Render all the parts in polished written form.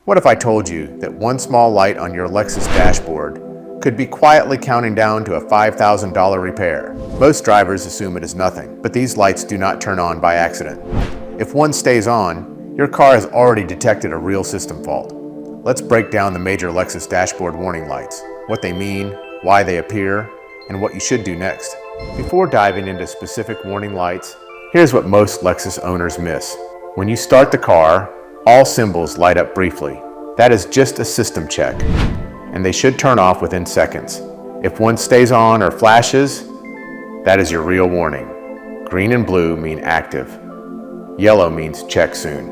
What if I told you that one small light on your Lexus dashboard could be quietly counting down to a $5,000 repair? Most drivers assume it is nothing, but these lights do not turn on by accident. If one stays on, your car has already detected a real system fault. Let's break down the major Lexus dashboard warning lights, what they mean, why they appear, and what you should do next. Before diving into specific warning lights, here's what most Lexus owners miss. When you start the car, all symbols light up briefly. That is just a system check, and they should turn off within seconds. If one stays on or flashes, that is your real warning. Green and blue mean active. Yellow means check soon.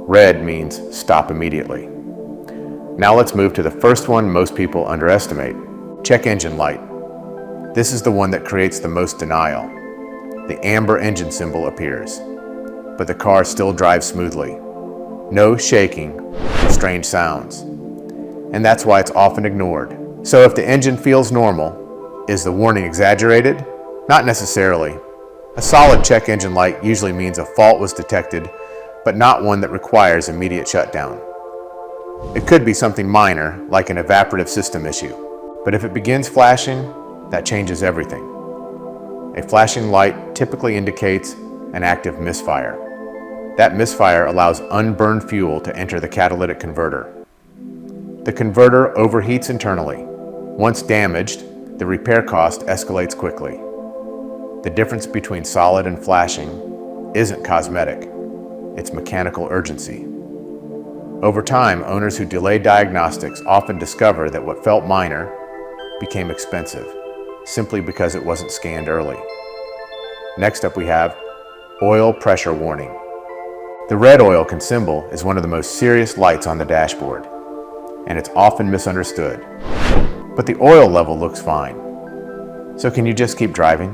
Red means stop immediately. Now let's move to the first one most people underestimate. Check engine light. This is the one that creates the most denial. The amber engine symbol appears, but the car still drives smoothly. No shaking or strange sounds. And that's why it's often ignored. So if the engine feels normal, is the warning exaggerated? Not necessarily. A solid check engine light usually means a fault was detected, but not one that requires immediate shutdown. It could be something minor, like an evaporative system issue. But if it begins flashing, that changes everything. A flashing light typically indicates an active misfire. That misfire allows unburned fuel to enter the catalytic converter. The converter overheats internally. Once damaged, the repair cost escalates quickly. The difference between solid and flashing isn't cosmetic, it's mechanical urgency. Over time, owners who delay diagnostics often discover that what felt minor became expensive, simply because it wasn't scanned early. Next up we have oil pressure warning. The red oil symbol is one of the most serious lights on the dashboard, and it's often misunderstood. But the oil level looks fine. So can you just keep driving?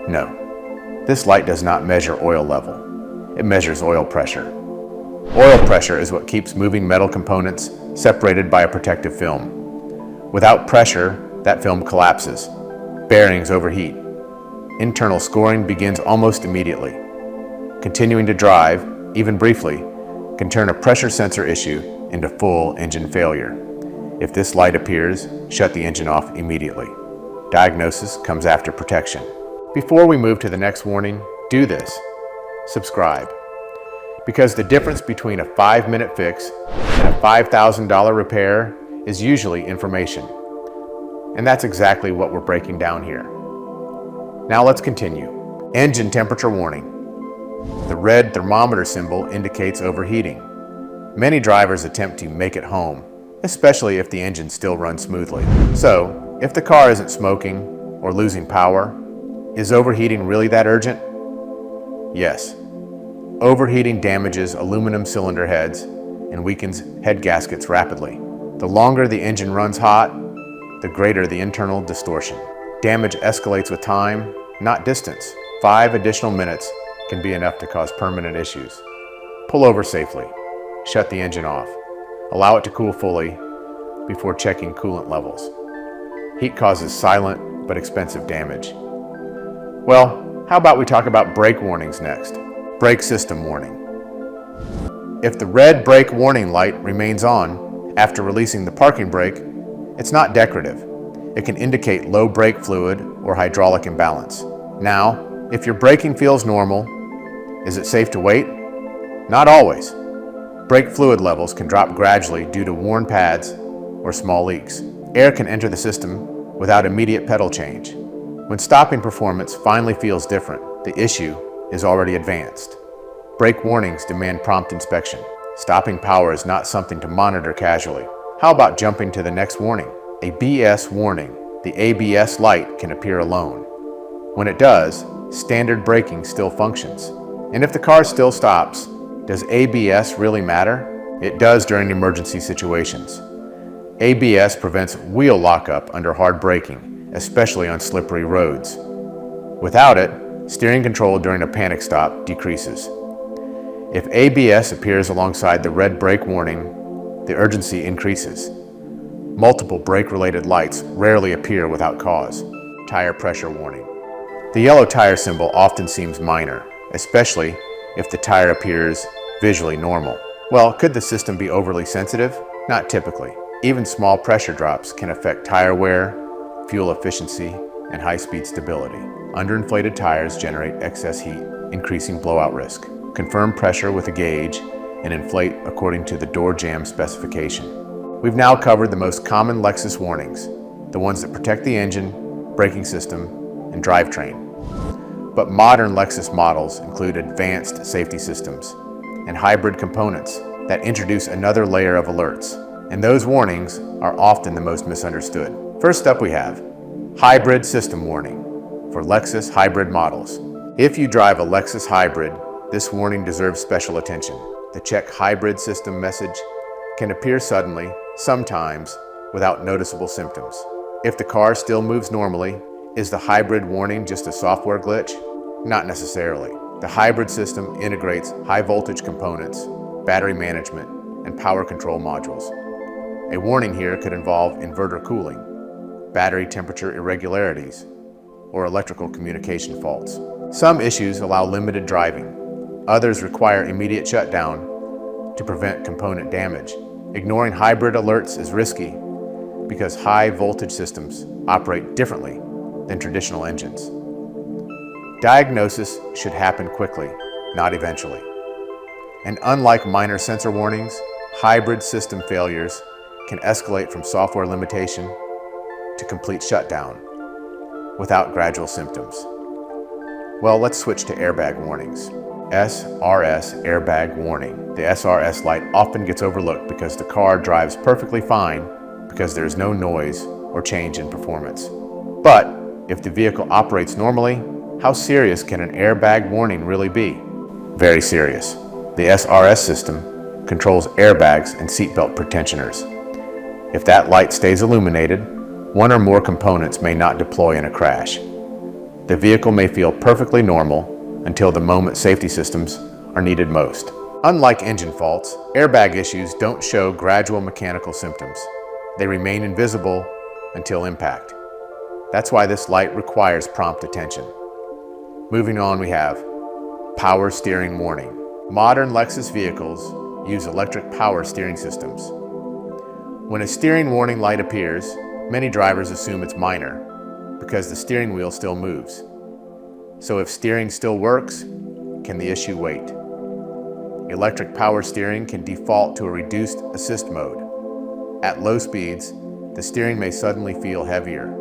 No. This light does not measure oil level. It measures oil pressure. Oil pressure is what keeps moving metal components separated by a protective film. Without pressure, that film collapses. Bearings overheat. Internal scoring begins almost immediately. Continuing to drive, even briefly, can turn a pressure sensor issue into full engine failure. If this light appears, shut the engine off immediately. Diagnosis comes after protection. Before we move to the next warning, do this. Subscribe. Because the difference between a 5-minute fix and a $5,000 repair is usually information. And that's exactly what we're breaking down here. Now let's continue. Engine temperature warning. The red thermometer symbol indicates overheating. Many drivers attempt to make it home, especially if the engine still runs smoothly. So, if the car isn't smoking or losing power, is overheating really that urgent? Yes. Overheating damages aluminum cylinder heads and weakens head gaskets rapidly. The longer the engine runs hot, the greater the internal distortion. Damage escalates with time, not distance. 5 additional minutes can be enough to cause permanent issues. Pull over safely. Shut the engine off. Allow it to cool fully before checking coolant levels. Heat causes silent but expensive damage. Well, how about we talk about brake warnings next? Brake system warning. If the red brake warning light remains on after releasing the parking brake, it's not decorative. It can indicate low brake fluid or hydraulic imbalance. Now, if your braking feels normal, is it safe to wait? Not always. Brake fluid levels can drop gradually due to worn pads or small leaks. Air can enter the system without immediate pedal change. When stopping performance finally feels different, the issue is already advanced. Brake warnings demand prompt inspection. Stopping power is not something to monitor casually. How about jumping to the next warning? A BS warning. The ABS light can appear alone. When it does, standard braking still functions. And if the car still stops, does ABS really matter? It does during emergency situations. ABS prevents wheel lockup under hard braking, especially on slippery roads. Without it, steering control during a panic stop decreases. If ABS appears alongside the red brake warning, the urgency increases. Multiple brake-related lights rarely appear without cause. Tire pressure warning. The yellow tire symbol often seems minor, especially if the tire appears visually normal. Well, could the system be overly sensitive? Not typically. Even small pressure drops can affect tire wear, fuel efficiency, and high-speed stability. Underinflated tires generate excess heat, increasing blowout risk. Confirm pressure with a gauge and inflate according to the door jamb specification. We've now covered the most common Lexus warnings, the ones that protect the engine, braking system, and drivetrain. But modern Lexus models include advanced safety systems and hybrid components that introduce another layer of alerts, and those warnings are often the most misunderstood. First up we have Hybrid System Warning for Lexus hybrid models. If you drive a Lexus hybrid, this warning deserves special attention. The check hybrid system message can appear suddenly, sometimes without noticeable symptoms. If the car still moves normally, is the hybrid warning just a software glitch? Not necessarily. The hybrid system integrates high voltage components, battery management, and power control modules. A warning here could involve inverter cooling, battery temperature irregularities, or electrical communication faults. Some issues allow limited driving. Others require immediate shutdown to prevent component damage. Ignoring hybrid alerts is risky because high voltage systems operate differently than traditional engines. Diagnosis should happen quickly, not eventually. And unlike minor sensor warnings, hybrid system failures can escalate from software limitation to complete shutdown without gradual symptoms. Well, let's switch to airbag warnings. SRS airbag warning. The SRS light often gets overlooked because the car drives perfectly fine because there is no noise or change in performance. But if the vehicle operates normally, how serious can an airbag warning really be? Very serious. The SRS system controls airbags and seatbelt pretensioners. If that light stays illuminated, one or more components may not deploy in a crash. The vehicle may feel perfectly normal until the moment safety systems are needed most. Unlike engine faults, airbag issues don't show gradual mechanical symptoms. They remain invisible until impact. That's why this light requires prompt attention. Moving on, we have power steering warning. Modern Lexus vehicles use electric power steering systems. When a steering warning light appears, many drivers assume it's minor because the steering wheel still moves. So if steering still works, can the issue wait? Electric power steering can default to a reduced assist mode. At low speeds, the steering may suddenly feel heavier.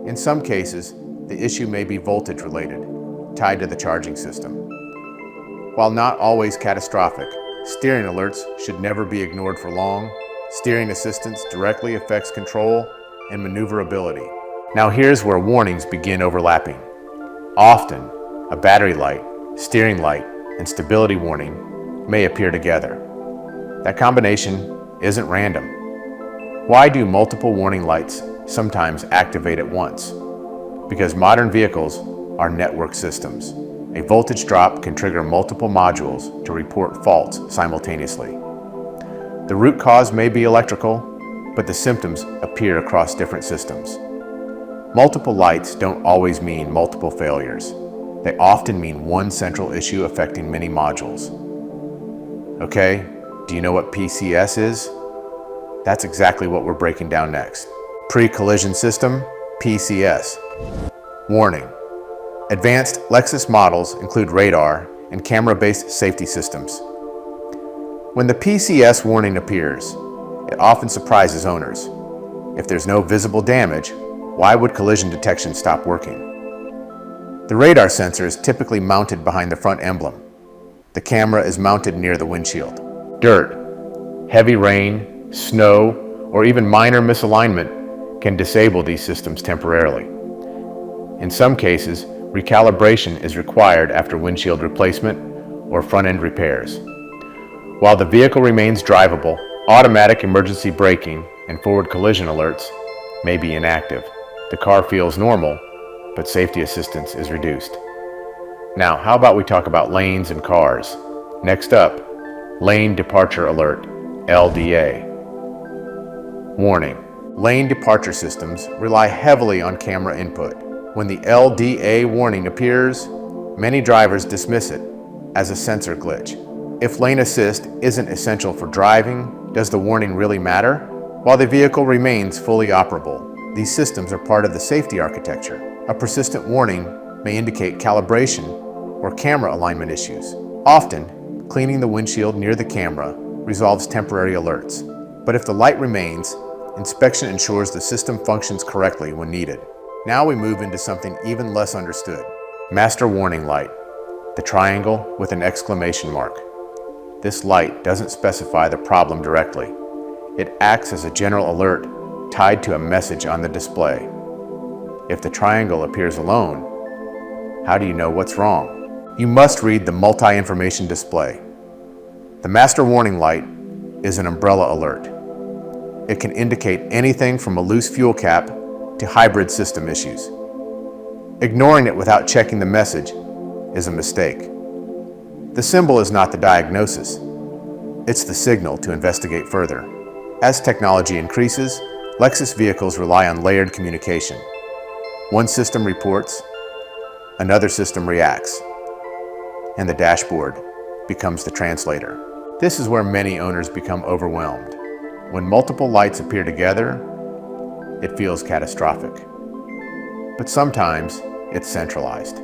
In some cases, the issue may be voltage related, tied to the charging system. While not always catastrophic, steering alerts should never be ignored for long. Steering assistance directly affects control and maneuverability. Now here's where warnings begin overlapping. Often, a battery light, steering light, and stability warning may appear together. That combination isn't random. Why do multiple warning lights sometimes activate at once? Because modern vehicles are network systems. A voltage drop can trigger multiple modules to report faults simultaneously. The root cause may be electrical, but the symptoms appear across different systems. Multiple lights don't always mean multiple failures. They often mean one central issue affecting many modules. Okay, do you know what PCS is? That's exactly what we're breaking down next. Pre-collision system, PCS. Warning. Advanced Lexus models include radar and camera-based safety systems. When the PCS warning appears, it often surprises owners. If there's no visible damage, why would collision detection stop working? The radar sensor is typically mounted behind the front emblem. The camera is mounted near the windshield. Dirt, heavy rain, snow, or even minor misalignment can disable these systems temporarily. In some cases, recalibration is required after windshield replacement or front-end repairs. While the vehicle remains drivable, automatic emergency braking and forward collision alerts may be inactive. The car feels normal, but safety assistance is reduced. Now, how about we talk about lanes and cars? Next up, Lane Departure Alert, LDA. Warning. Lane departure systems rely heavily on camera input. When the LDA warning appears, many drivers dismiss it as a sensor glitch. If lane assist isn't essential for driving, does the warning really matter? While the vehicle remains fully operable, these systems are part of the safety architecture. A persistent warning may indicate calibration or camera alignment issues. Often, cleaning the windshield near the camera resolves temporary alerts. But if the light remains, inspection ensures the system functions correctly when needed. Now we move into something even less understood. Master warning light, the triangle with an exclamation mark. This light doesn't specify the problem directly. It acts as a general alert tied to a message on the display. If the triangle appears alone, how do you know what's wrong? You must read the multi-information display. The master warning light is an umbrella alert. It can indicate anything from a loose fuel cap to hybrid system issues. Ignoring it without checking the message is a mistake. The symbol is not the diagnosis. It's the signal to investigate further. As technology increases, Lexus vehicles rely on layered communication. One system reports, another system reacts, and the dashboard becomes the translator. This is where many owners become overwhelmed. When multiple lights appear together, it feels catastrophic. But sometimes it's centralized.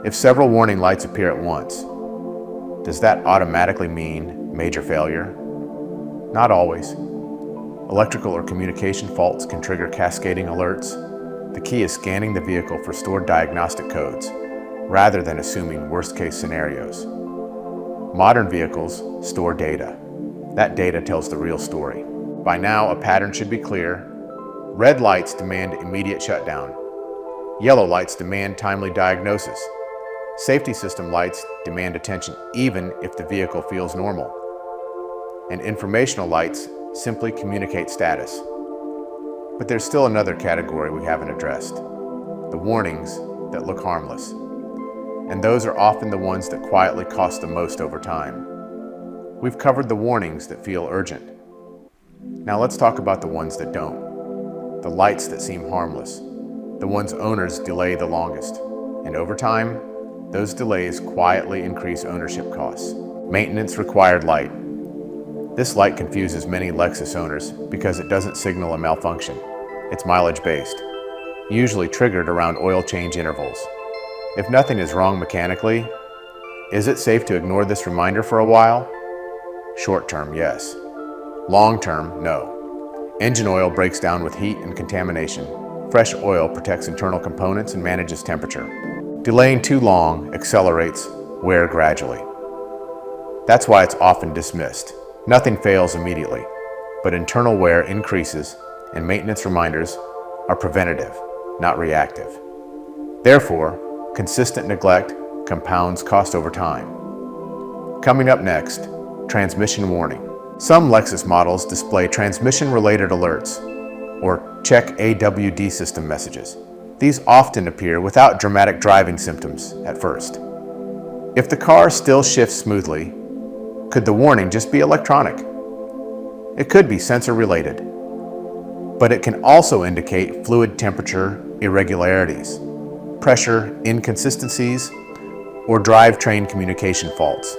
If several warning lights appear at once, does that automatically mean major failure? Not always. Electrical or communication faults can trigger cascading alerts. The key is scanning the vehicle for stored diagnostic codes, rather than assuming worst-case scenarios. Modern vehicles store data. That data tells the real story. By now, a pattern should be clear. Red lights demand immediate shutdown. Yellow lights demand timely diagnosis. Safety system lights demand attention even if the vehicle feels normal. And informational lights simply communicate status. But there's still another category we haven't addressed: the warnings that look harmless. And those are often the ones that quietly cost the most over time. We've covered the warnings that feel urgent. Now let's talk about the ones that don't. The lights that seem harmless. The ones owners delay the longest. And over time, those delays quietly increase ownership costs. Maintenance required light. This light confuses many Lexus owners because it doesn't signal a malfunction. It's mileage-based, usually triggered around oil change intervals. If nothing is wrong mechanically, is it safe to ignore this reminder for a while? Short-term, yes. Long-term, no. Engine oil breaks down with heat and contamination. Fresh oil protects internal components and manages temperature. Delaying too long accelerates wear gradually. That's why it's often dismissed. Nothing fails immediately, but internal wear increases and maintenance reminders are preventative, not reactive. Therefore, consistent neglect compounds cost over time. Coming up next, transmission warning. Some Lexus models display transmission-related alerts, or check AWD system messages. These often appear without dramatic driving symptoms at first. If the car still shifts smoothly, could the warning just be electronic? It could be sensor-related, but it can also indicate fluid temperature irregularities, pressure inconsistencies, or drivetrain communication faults.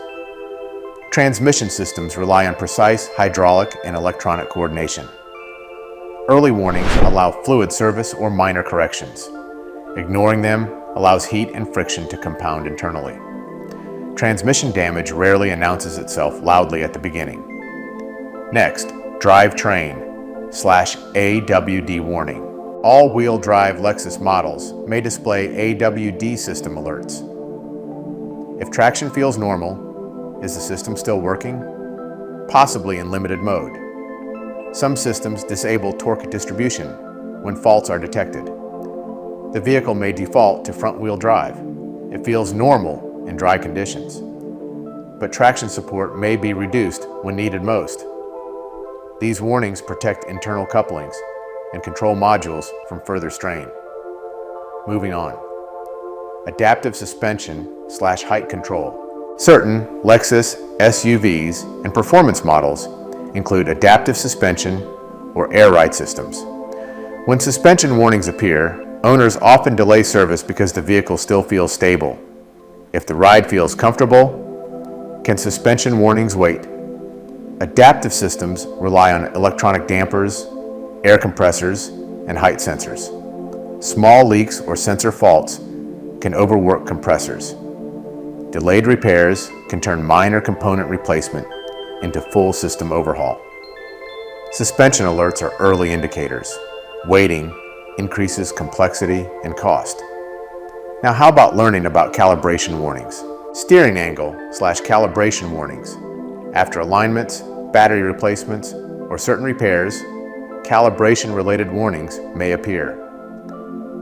Transmission systems rely on precise hydraulic and electronic coordination. Early warnings allow fluid service or minor corrections. Ignoring them allows heat and friction to compound internally. Transmission damage rarely announces itself loudly at the beginning. Next, drivetrain/AWD warning. All-wheel drive Lexus models may display AWD system alerts. If traction feels normal, is the system still working? Possibly in limited mode. Some systems disable torque distribution when faults are detected. The vehicle may default to front-wheel drive. It feels normal in dry conditions, but traction support may be reduced when needed most. These warnings protect internal couplings and control modules from further strain. Moving on. Adaptive suspension/height control. Certain Lexus SUVs and performance models include adaptive suspension or air ride systems. When suspension warnings appear, owners often delay service because the vehicle still feels stable. If the ride feels comfortable, Can suspension warnings wait? Adaptive systems rely on electronic dampers, air compressors, and height sensors. Small leaks or sensor faults can overwork compressors. Delayed repairs can turn minor component replacement into full system overhaul. Suspension alerts are early indicators. Waiting increases complexity and cost. Now, how about learning about calibration warnings? Steering angle/calibration warnings. After alignments, battery replacements, or certain repairs, calibration-related warnings may appear.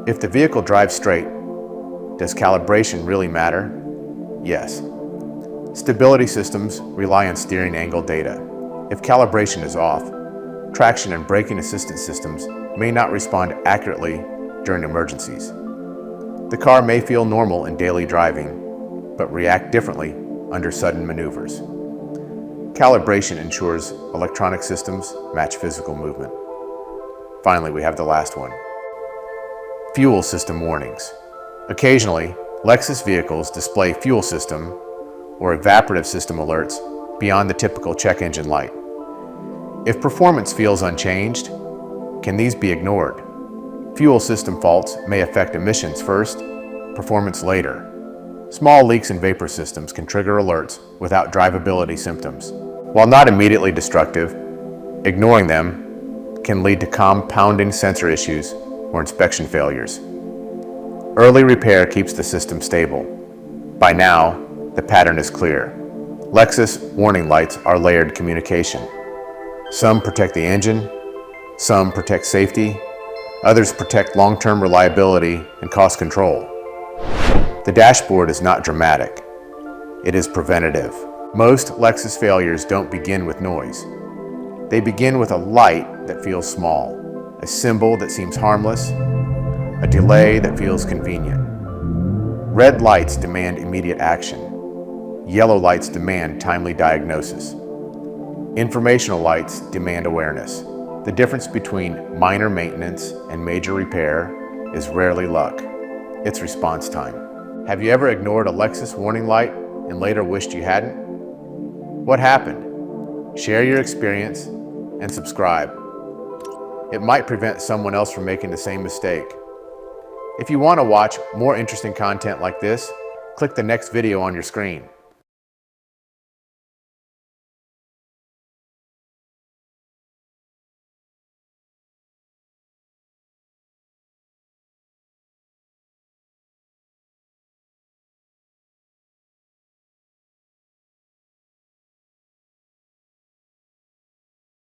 If the vehicle drives straight, does calibration really matter? Yes. Stability systems rely on steering angle data. If calibration is off, traction and braking assistance systems may not respond accurately during emergencies. The car may feel normal in daily driving, but react differently under sudden maneuvers. Calibration ensures electronic systems match physical movement. Finally, we have the last one. Fuel system warnings. Occasionally, Lexus vehicles display fuel system or evaporative system alerts beyond the typical check engine light. If performance feels unchanged, can these be ignored? Fuel system faults may affect emissions first, performance later. Small leaks in vapor systems can trigger alerts without drivability symptoms. While not immediately destructive, ignoring them can lead to compounding sensor issues or inspection failures. Early repair keeps the system stable. By now, the pattern is clear. Lexus warning lights are layered communication. Some protect the engine, some protect safety, others protect long-term reliability and cost control. The dashboard is not dramatic. It is preventative. Most Lexus failures don't begin with noise. They begin with a light that feels small, a symbol that seems harmless, a delay that feels convenient. Red lights demand immediate action. Yellow lights demand timely diagnosis. Informational lights demand awareness. The difference between minor maintenance and major repair is rarely luck. It's response time. Have you ever ignored a Lexus warning light and later wished you hadn't? What happened? Share your experience and subscribe. It might prevent someone else from making the same mistake. If you want to watch more interesting content like this, click the next video on your screen.